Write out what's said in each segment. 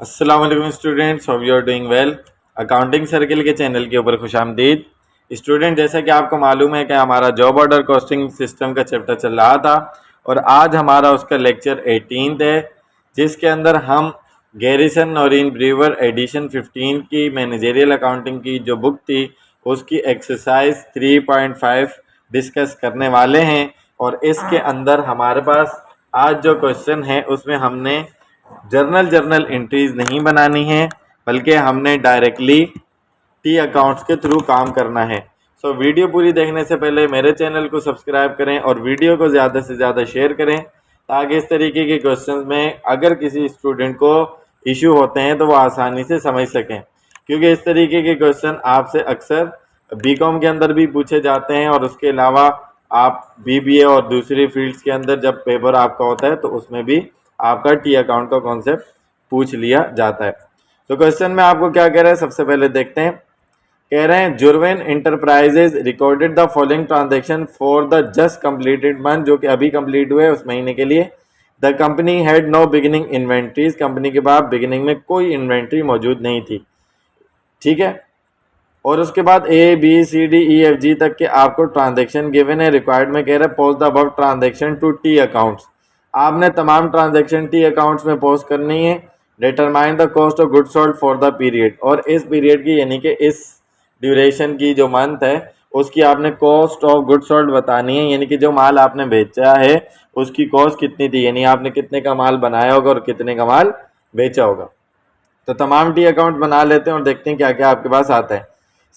अस्सलाम वालेकुम students, hope you are doing well. Accounting circle के चैनल के ऊपर खुशामदीद। स्टूडेंट, जैसा कि आपको मालूम है कि हमारा जॉब ऑर्डर कॉस्टिंग सिस्टम का चैप्टर चल रहा था और आज हमारा उसका लेक्चर 18 है, जिसके अंदर हम गैरिसन नॉरिन ब्रीवर एडिशन 15 की मैनेजरियल अकाउंटिंग की जो बुक थी उसकी एक्सरसाइज 3.5 डिस्कस करने वाले हैं। और इसके अंदर हमारे पास आज जो क्वेश्चन है उसमें हमने जर्नल एंट्रीज नहीं बनानी है, बल्कि हमने डायरेक्टली टी अकाउंट्स के थ्रू काम करना है। सो वीडियो पूरी देखने से पहले मेरे चैनल को सब्सक्राइब करें और वीडियो को ज़्यादा से ज़्यादा शेयर करें, ताकि इस तरीके के क्वेश्चंस में अगर किसी स्टूडेंट को इशू होते हैं तो वो आसानी से समझ सकें, क्योंकि इस तरीके के क्वेश्चन आपसे अक्सर बीकॉम के अंदर भी पूछे जाते हैं और उसके अलावा आप बीबीए और दूसरी फील्ड्स के अंदर जब पेपर आपका होता है तो उसमें भी आपका टी अकाउंट का कॉन्सेप्ट पूछ लिया जाता है। तो क्वेश्चन में आपको क्या कह रहा है, सबसे पहले देखते हैं। कह रहे हैं जुर्वेन enterprises recorded the following transaction for the just completed month, जो कि अभी कंप्लीट हुए उस महीने के लिए। The company had no beginning inventories, company के पास बिगिनिंग में कोई इन्वेंट्री मौजूद नहीं थी, ठीक है। और उसके बाद A B C D E F G तक के आपको ट्रांजेक्शन गिवन है। रिक्वायर्ड में कह रहे हैं post the above transaction to T accounts, आपने तमाम ट्रांजेक्शन टी अकाउंट्स में पोस्ट करनी है। Determine the cost of good sold for the period, और इस पीरियड की यानी कि इस ड्यूरेशन की जो मंथ है उसकी आपने कॉस्ट ऑफ गुड सोल्ड बतानी है, यानी कि जो माल आपने बेचा है उसकी कॉस्ट कितनी थी, यानी आपने कितने का माल बनाया होगा और कितने का माल बेचा होगा। तो तमाम टी अकाउंट बना लेते हैं और देखते हैं क्या क्या आपके पास आता है।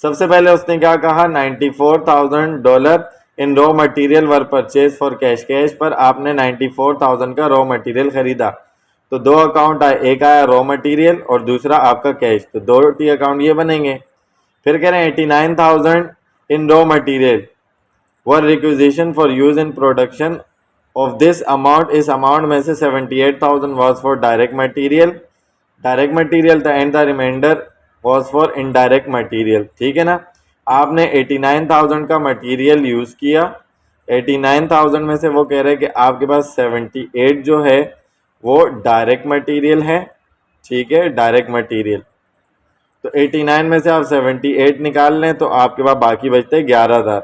सबसे पहले उसने क्या कहा, $94,000 in raw material were purchased for cash. Cash पर आपने 94,000 का रॉ मटेरियल खरीदा। तो दो अकाउंट आए, एक आया रॉ मटेरियल और दूसरा आपका कैश, तो दो टी अकाउंट ये बनेंगे। फिर कह रहे हैं 89,000 in raw material were requisition for use in production of this amount, इस अमाउंट में से 78,000 वॉज फॉर डायरेक्ट मटीरियल था and the remainder was for indirect material, ठीक है ना। आपने 89,000 का मटीरियल यूज़ किया, 89,000 में से वो कह रहे हैं कि आपके पास 78 जो है वो डायरेक्ट मटीरियल है, ठीक है, डायरेक्ट मटीरियल। तो 89 में से आप 78 निकाल लें तो आपके पास बाकी बचते हैं 11,000।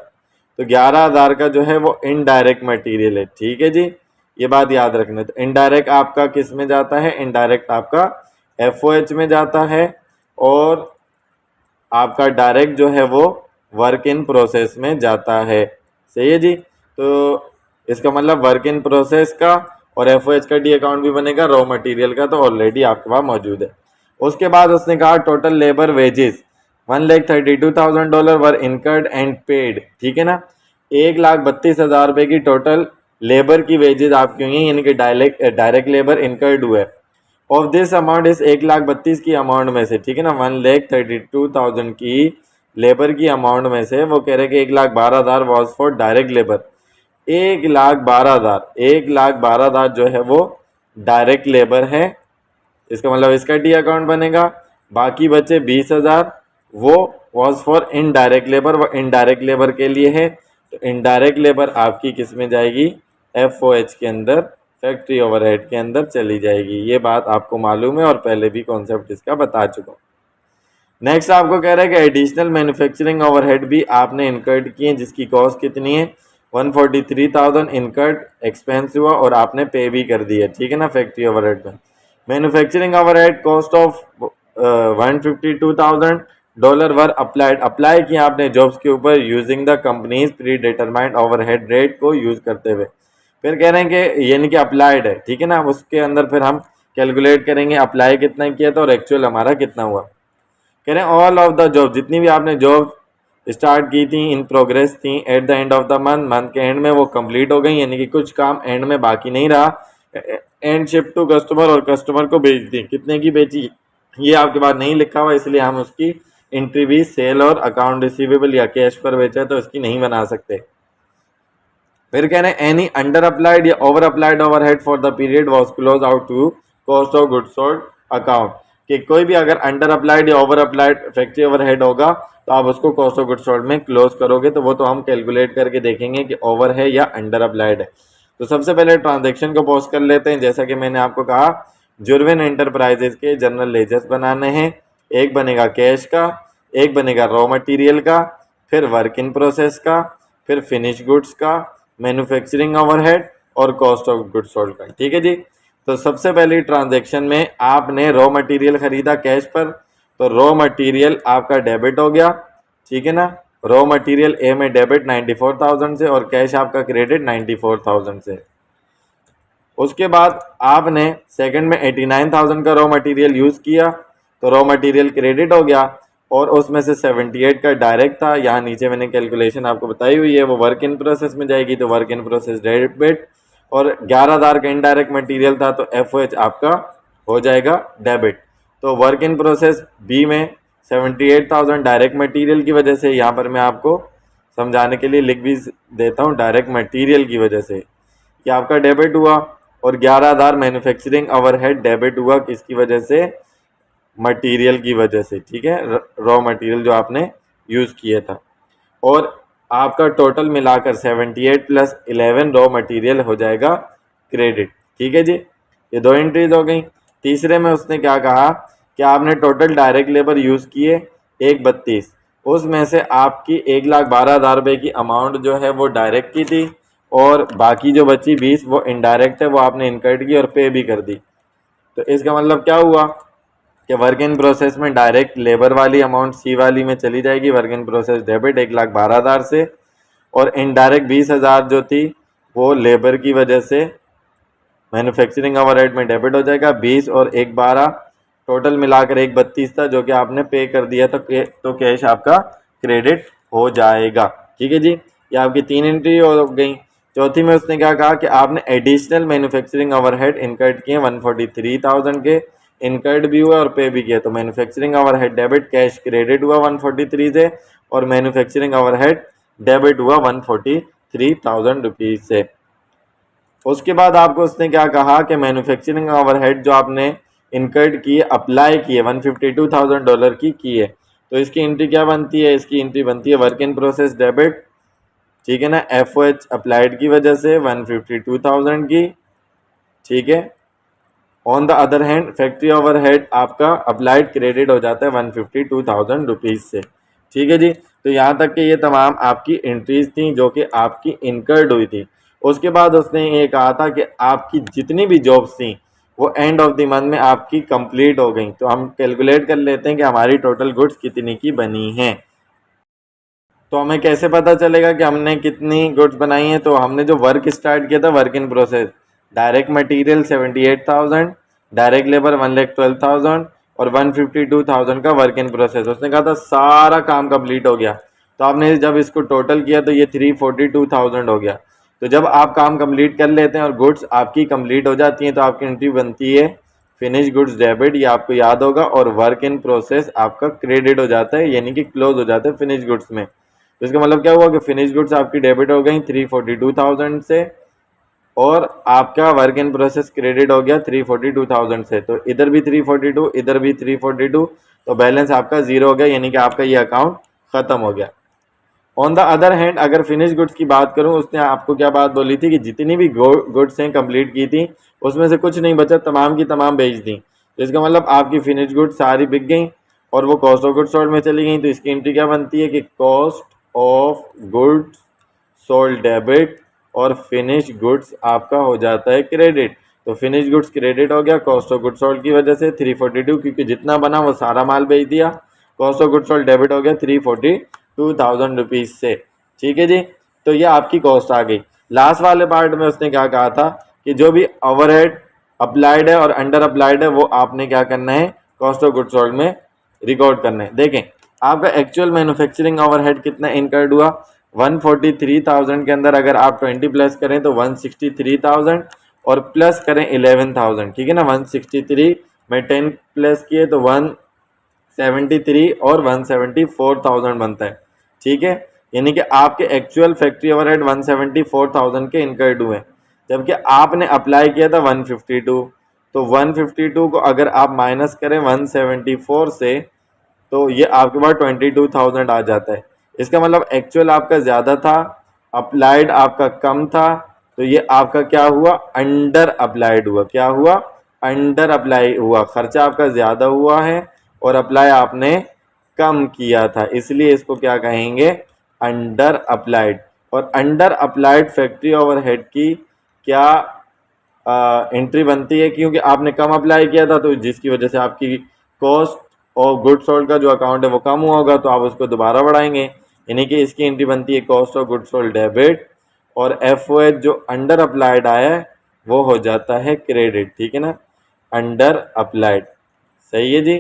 तो 11,000 का जो है वो इनडायरेक्ट मटीरियल है, ठीक है जी, ये बात याद रखना। तो इनडायरेक्ट आपका किस में जाता है, इनडायरेक्ट आपका FOH में जाता है और आपका डायरेक्ट जो है वो वर्क इन प्रोसेस में जाता है, सही है जी। तो इसका मतलब वर्क इन प्रोसेस का और FOH का डी अकाउंट भी बनेगा, रॉ मटेरियल का तो ऑलरेडी आपके पास मौजूद है। उसके बाद उसने कहा total labour wages $132,000 were incurred and paid, ठीक है ना। 1,32,000 रुपये की टोटल लेबर की वेजेस आपकी हुई हैं, यानी कि डायरेक्ट लेबर इनकर्ड हुआ है। ऑफ दिस अमाउंट इस 1,32,000 की अमाउंट में से, ठीक है ना, 1,32,000 की लेबर की अमाउंट में से वो कह रहे हैं कि 1,12,000 वॉज फॉर डायरेक्ट लेबर। 1,12,000 जो है वो डायरेक्ट लेबर है, इसका मतलब इसका टी अकाउंट बनेगा। बाकी बचे 20,000 वो वॉज फॉर इनडायरेक्ट लेबर, वो इनडायरेक्ट लेबर के लिए है। तो इनडायरेक्ट लेबर आपकी किस में जाएगी, FOH के अंदर, फैक्ट्री ओवरहेड के अंदर चली जाएगी। ये बात आपको मालूम है और पहले भी कॉन्सेप्ट इसका बता चुका हूँ। नेक्स्ट आपको कह रहा है कि एडिशनल मैन्युफैक्चरिंग ओवरहेड भी आपने इनकर्ड किए, जिसकी कॉस्ट कितनी है, 143,000 इनकर्ड एक्सपेंस हुआ और आपने पे भी कर दिया, ठीक है ना, फैक्ट्री ओवरहेड में। Manufacturing overhead cost of $152,000 were apply किया आपने जॉब्स के ऊपर using the companies pre determined overhead rate को यूज करते हुए। फिर कह रहे हैं कि यानी कि अप्लाइड है, ठीक है ना, उसके अंदर फिर हम कैलकुलेट करेंगे अप्लाई कितना किया था और एक्चुअल हमारा कितना हुआ। कह रहे हैं ऑल ऑफ द जॉब, जितनी भी आपने जॉब स्टार्ट की थी, इन प्रोग्रेस थी, at the end of the month के एंड में वो कंप्लीट हो गई, यानी कि कुछ काम एंड में बाकी नहीं रहा। एंड शिफ्ट टू कस्टमर, और कस्टमर को बेच दी। कितने की बेची ये आपके पास नहीं लिखा हुआ, इसलिए हम उसकी एंट्री भी सेल और अकाउंट रिसीवेबल या कैश पर बेचा तो इसकी नहीं बना सकते। फिर कह रहे हैं एनी अंडर अप्लाइड या over applied overhead for the period was close out to cost of goods sold account, कि कोई भी अगर अंडर अप्लाइड या ओवर अप्लाइड फैक्ट्री ओवरहेड होगा तो आप उसको कॉस्ट ऑफ गुड्स सोल्ड में क्लोज करोगे, तो वो तो हम कैलकुलेट करके देखेंगे कि ओवर है या अंडर अप्लाइड है। तो सबसे पहले ट्रांजैक्शन को पॉज कर लेते हैं। जैसा कि मैंने आपको कहा जुर्विन एंटरप्राइजेज के जनरल लेजर्स बनाने हैं। एक बनेगा कैश का, एक बनेगा रॉ मटेरियल का, फिर वर्क इन प्रोसेस का, फिर फिनिश गुड्स का, मैन्युफैक्चरिंग ओवरहेड और कॉस्ट ऑफ गुड्स सोल्ड का। ठीक है जी। तो सबसे पहली ट्रांजैक्शन में आपने रॉ मटेरियल खरीदा कैश पर, तो रॉ मटेरियल आपका डेबिट हो गया, ठीक है ना। रॉ मटेरियल ए में डेबिट 94,000 से और कैश आपका क्रेडिट 94,000 से। उसके बाद आपने सेकंड में 89,000 का रॉ मटेरियल यूज़ किया, तो रॉ मटेरियल क्रेडिट हो गया और उसमें से 78 का डायरेक्ट था, यहाँ नीचे मैंने कैलकुलेशन आपको बताई हुई है, वो वर्क इन प्रोसेस में जाएगी, तो वर्क इन प्रोसेस डेबिट। और 11,000 का इनडायरेक्ट मटेरियल था, तो FOH आपका हो जाएगा डेबिट। तो वर्क इन प्रोसेस बी में 78,000 डायरेक्ट मटेरियल की वजह से, यहाँ पर मैं आपको समझाने के लिए लिख भी देता हूँ, डायरेक्ट मटेरियल की वजह से कि आपका डेबिट हुआ, और 11,000 मैन्युफैक्चरिंग ओवरहेड डेबिट हुआ, किसकी वजह से, मटेरियल की वजह से, ठीक है, रॉ मटेरियल जो आपने यूज़ किया था। और आपका टोटल मिलाकर 78 प्लस 11 रॉ मटेरियल हो जाएगा क्रेडिट। ठीक है जी, ये दो एंट्रीज हो गई। तीसरे में उसने क्या कहा कि आपने टोटल डायरेक्ट लेबर यूज़ किए 132, उसमें से आपकी 1,12,000 रुपये की अमाउंट जो है वो डायरेक्ट की थी, और बाकी जो बची 20 वो इनडायरेक्ट है, वो आपने इनकर्ड की और पे भी कर दी। तो इसका मतलब क्या हुआ कि वर्क इन प्रोसेस में डायरेक्ट लेबर वाली अमाउंट सी वाली में चली जाएगी, वर्क इन प्रोसेस डेबिट 1,12,000 से, और इनडायरेक्ट 20,000 जो थी वो लेबर की वजह से मैन्युफैक्चरिंग ओवरहेड में डेबिट हो जाएगा। 20 और 1,12 टोटल मिलाकर 1,32 था, जो कि आपने पे कर दिया, तो कैश आपका क्रेडिट हो जाएगा। ठीक है जी, ये आपकी 3 एंट्री हो गई। चौथी में उसने क्या कहा कि आपने एडिशनल मैन्युफैक्चरिंग ओवरहेड इनकर्ड किए 143,000 के, इनकर्ड भी हुआ और पे भी किया, तो manufacturing overhead debit, cash credit हुआ 143 से, और मैन्युफैक्चरिंग ओवरहेड डेबिट हुआ 143,000 रुपीज़ से। उसके बाद आपको उसने क्या कहा कि मैन्युफैक्चरिंग ओवरहेड जो आपने इनकर्ड किए, अप्लाई किए, $152,000 की है, तो इसकी एंट्री क्या बनती है, इसकी एंट्री बनती है वर्क इन प्रोसेस डेबिट, ठीक है ना, FOH अप्लाइड की वजह से 152,000 की, ठीक है। On the other hand factory overhead आपका अप्लाइड क्रेडिट हो जाता है 152,000 रुपीज़ से। ठीक है जी, तो यहाँ तक कि ये तमाम आपकी एंट्रीज थी जो कि आपकी इनकर्ड हुई थी। उसके बाद उसने ये कहा था कि आपकी जितनी भी जॉब्स थी वो एंड ऑफ द मंथ में आपकी कंप्लीट हो गई। तो हम कैलकुलेट कर लेते हैं कि हमारी टोटल गुड्स कितनी की बनी हैं। तो हमें कैसे पता चलेगा कि हमने कितनी गुड्स बनाई हैं, तो हमने जो वर्क स्टार्ट किया था work in process, direct material 78,000, direct labour 1,12,000 और 152,000 का वर्क इन प्रोसेस। उसने कहा था सारा काम कंप्लीट हो गया, तो आपने जब इसको टोटल किया तो ये 342,000 हो गया। तो जब आप काम कंप्लीट कर लेते हैं और गुड्स आपकी कंप्लीट हो जाती हैं, तो आपकी एंट्री बनती है फिनिश गुड्स डेबिट, ये आपको याद होगा, और वर्क इन प्रोसेस आपका क्रेडिट हो जाता है, यानी कि क्लोज हो जाता है फिनिश गुड्स में। तो इसका मतलब क्या हुआ कि फिनिश गुड्स आपकी डेबिट हो गई 342,000 से, और आपका वर्क इन प्रोसेस क्रेडिट हो गया 342,000 से। तो इधर भी 342, इधर भी 342, तो बैलेंस आपका जीरो हो गया, यानी कि आपका ये अकाउंट खत्म हो गया। ऑन द अदर हैंड अगर फिनिश गुड्स की बात करूं, उसने आपको क्या बात बोली थी कि जितनी भी गुड्स हैं कंप्लीट की थी, उसमें से कुछ नहीं बचा, तमाम की तमाम बेच दी। तो इसका मतलब आपकी फिनिश गुड्स सारी बिक गई और वो कॉस्ट ऑफ गुड्स सोल्ड में चली गई। तो इसकी एंट्री क्या बनती है कि cost of goods sold debit और फिनिश गुड्स आपका हो जाता है क्रेडिट। तो फिनिश गुड्स क्रेडिट हो गया कॉस्ट ऑफ गुड्स सोल्ड की वजह से 342, क्योंकि जितना बना वो सारा माल बेच दिया। Cost of goods sold debit हो गया 342,000 रुपीज़ से। ठीक है जी, तो ये आपकी कॉस्ट आ गई। लास्ट वाले पार्ट में उसने क्या कहा था कि जो भी ओवरहेड अप्लाइड है और अंडर अप्लाइड है वो आपने क्या करना है, कॉस्ट ऑफ गुड्स सोल्ड में रिकॉर्ड करना है। देखें आपका एक्चुअल मैन्युफैक्चरिंग ओवरहेड कितना इनकर्ड हुआ, 143,000 के अंदर अगर आप 20 प्लस करें तो 163,000 और प्लस करें 11,000, ठीक है ना। 163 में 10 प्लस किए तो 173 और 174,000 बनता है, ठीक है। यानी कि आपके एक्चुअल फैक्ट्री ओवरहेड 174,000 के इनकर्ड हुए, जबकि आपने अप्लाई किया था 152। तो 152 को अगर आप माइनस करें 174 से तो ये आपके पास 22,000 आ जाता है। इसका मतलब एक्चुअल आपका ज़्यादा था, अप्लाइड आपका कम था, तो ये आपका क्या हुआ, अंडर अप्लाइड हुआ। क्या हुआ, अंडर अप्लाई हुआ, खर्चा आपका ज़्यादा हुआ है और अप्लाई आपने कम किया था, इसलिए इसको क्या कहेंगे, अंडर अप्लाइड। और अंडर अप्लाइड फैक्ट्री ओवरहेड की क्या एंट्री बनती है, क्योंकि आपने कम अप्लाई किया था तो जिसकी वजह से आपकी कॉस्ट और गुड सोल्ड का जो अकाउंट है वो कम हुआ होगा, तो आप उसको दोबारा बढ़ाएंगे, यानी कि इसकी एंट्री बनती है cost of good sold debit, और एफ जो अंडर अप्लाइड आया है वो हो जाता है क्रेडिट, ठीक है ना, अंडर अप्लाइड। सही है जी।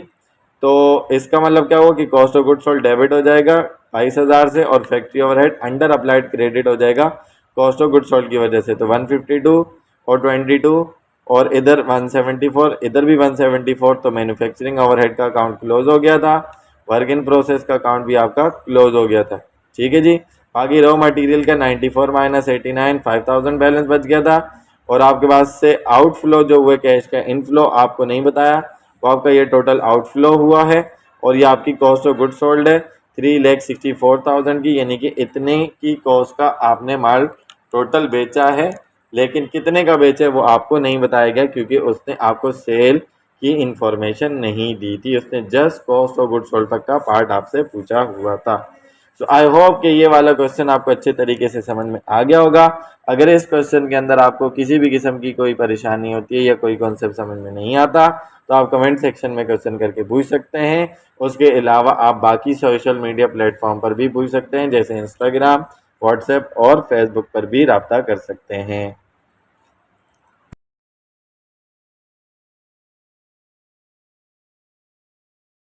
तो इसका मतलब क्या हुआ कि cost of good sold debit हो जाएगा 22,000 से, और factory overhead under applied credit हो जाएगा कॉस्ट ऑफ गुड सोल्ड की वजह से, तो 152 और 22 और इधर 174, इधर भी 174, तो मैन्युफैक्चरिंग ओवरहेड का अकाउंट क्लोज हो गया था, वर्क इन प्रोसेस का अकाउंट भी आपका क्लोज हो गया था। ठीक है जी। बाकी रॉ मटेरियल का 94 माइनस 89 5000 बैलेंस बच गया था, और आपके पास से आउटफ्लो जो हुए कैश का, इनफ्लो आपको नहीं बताया, वो आपका ये टोटल आउटफ्लो हुआ है, और ये आपकी कॉस्ट ऑफ गुड सोल्ड है 3,64,000 की, यानी कि इतने की कॉस्ट का आपने माल टोटल बेचा है, लेकिन कितने का बेचे वो आपको नहीं बताया गया, क्योंकि उसने आपको सेल की इंफॉर्मेशन नहीं दी थी, उसने just cost of good sold तक का पार्ट आपसे पूछा हुआ था। सो आई होप कि ये वाला क्वेश्चन आपको अच्छे तरीके से समझ में आ गया होगा। अगर इस क्वेश्चन के अंदर आपको किसी भी किस्म की कोई परेशानी होती है या कोई कॉन्सेप्ट समझ में नहीं आता, तो आप कमेंट सेक्शन में क्वेश्चन करके पूछ सकते हैं। उसके अलावा आप बाकी सोशल मीडिया प्लेटफॉर्म पर भी पूछ सकते हैं, जैसे इंस्टाग्राम, व्हाट्सएप और फेसबुक पर भी रब्ता कर सकते हैं।